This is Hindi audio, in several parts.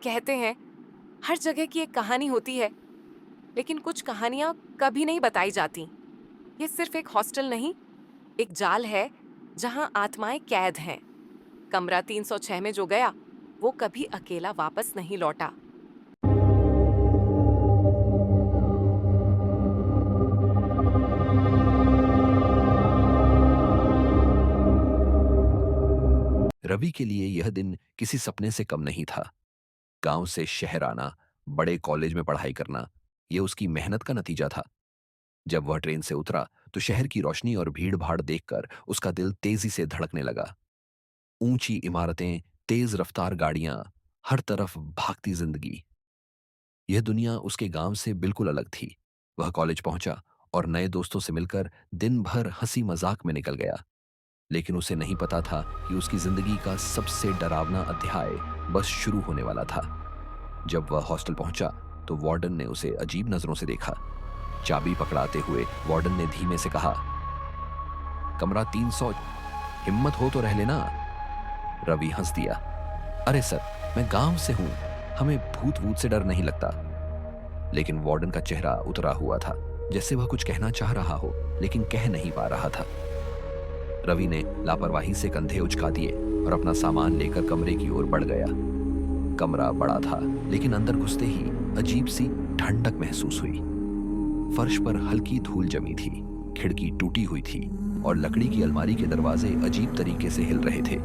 कहते हैं हर जगह की एक कहानी होती है, लेकिन कुछ कहानियां कभी नहीं बताई जाती। ये सिर्फ एक हॉस्टल नहीं, एक जाल है जहां आत्माएं कैद हैं। कमरा 306 में जो गया, वो कभी अकेला वापस नहीं लौटा। रवि के लिए यह दिन किसी सपने से कम नहीं था। गांव से शहर आना, बड़े कॉलेज में पढ़ाई करना, यह उसकी मेहनत का नतीजा था। जब वह ट्रेन से उतरा तो शहर की रोशनी और भीड़-भाड़ देखकर उसका दिल तेजी से धड़कने लगा। ऊंची इमारतें, तेज रफ्तार गाड़ियां, हर तरफ भागती जिंदगी। यह दुनिया उसके गांव से बिल्कुल अलग थी। वह कॉलेज पहुंचा और नए दोस्तों से मिलकर दिन भर हंसी मजाक में निकल गया। लेकिन उसे नहीं पता था कि उसकी जिंदगी का सबसे डरावना अध्याय बस शुरू होने वाला था। जब वह हॉस्टल पहुंचा तो वार्डन ने उसे अजीब नजरों से देखा। चाबी पकड़ाते हुए वार्डन ने धीमे से कहा, कमरा 300, हिम्मत हो तो रह लेना। रवि हंस दिया, अरे सर, मैं गांव से हूं, हमें भूत वूत से डर नहीं लगता। लेकिन वार्डन का चेहरा उतरा हुआ था, जैसे वह कुछ कहना चाह रहा हो लेकिन कह नहीं पा रहा था। रवि ने लापरवाही से कंधे उचका दिए और अपना सामान लेकर कमरे की ओर बढ़ गया। कमरा बड़ा था, लेकिन अंदर घुसते ही अजीब सी ठंडक महसूस हुई। फर्श पर हल्की धूल जमी थी, खिड़की टूटी हुई थी और लकड़ी की अलमारी के दरवाजे अजीब तरीके से हिल रहे थे,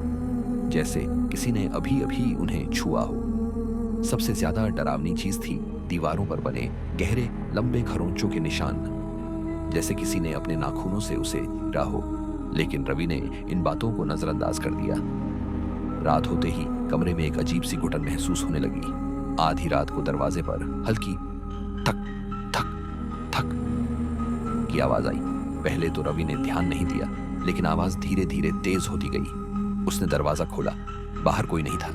जैसे किसी ने अभी अभी उन्हें छुआ हो। सबसे ज्यादा डरावनी चीज थी दीवारों पर बने गहरे लंबे खरोंचों के निशान, जैसे किसी ने अपने नाखूनों से उसे गिरा हो। लेकिन रवि ने इन बातों को नजरअंदाज कर दिया। रात होते ही कमरे में एक अजीब सी घुटन महसूस होने लगी। आधी रात को दरवाजे पर हल्की ठक ठक ठक की आवाज आई। पहले तो रवि ने ध्यान नहीं दिया, लेकिन आवाज धीरे धीरे तेज होती गई। उसने दरवाजा खोला, बाहर कोई नहीं था।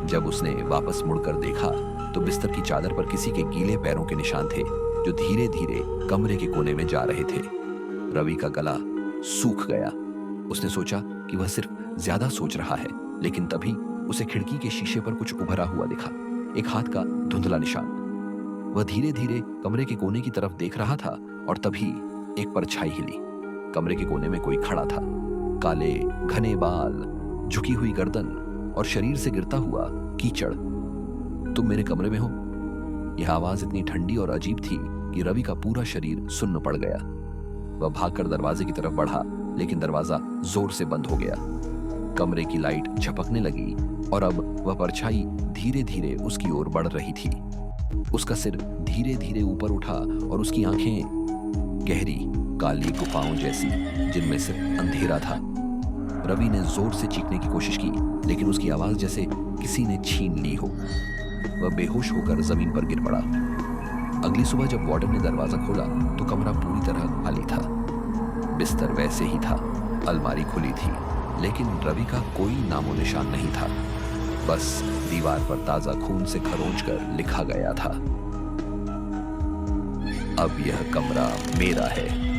जब उसने वापस मुड़कर देखा तो बिस्तर की चादर पर किसी के गीले पैरों के निशान थे, जो धीरे धीरे कमरे के कोने में जा रहे थे। रवि का गला सूख गया। उसने सोचा कि वह सिर्फ ज्यादा सोच रहा है, लेकिन तभी उसे खिड़की के शीशे पर कुछ उभरा हुआ दिखा, एक हाथ का धुंधला निशान। वह धीरे धीरे कमरे के कोने की तरफ देख रहा था और तभी एक परछाई हिली। कमरे के कोने में कोई खड़ा था, काले घने बाल, झुकी हुई गर्दन और शरीर से गिरता हुआ कीचड़। तुम मेरे कमरे में हो? यह आवाज इतनी ठंडी और अजीब थी कि रवि का पूरा शरीर सुन्न पड़ गया। वह भागकर दरवाजे की तरफ बढ़ा, लेकिन दरवाजा जोर से बंद हो गया। कमरे की लाइट झपकने लगी और अब वह परछाई धीरे धीरे उसकी ओर बढ़ रही थी। उसका सिर धीरे धीरे ऊपर उठा और उसकी आंखें गहरी काली गुफाओं जैसी, जिनमें सिर्फ अंधेरा था। रवि ने जोर से चीखने की कोशिश की, लेकिन उसकी आवाज जैसे किसी ने छीन ली हो। वह बेहोश होकर जमीन पर गिर पड़ा। अगली सुबह जब वार्डन ने दरवाजा खोला तो कमरा पूरी तरह खाली था। बिस्तर वैसे ही था, अलमारी खुली थी, लेकिन रवि का कोई नामो निशान नहीं था। बस दीवार पर ताजा खून से खरोंचकर लिखा गया था, अब यह कमरा मेरा है।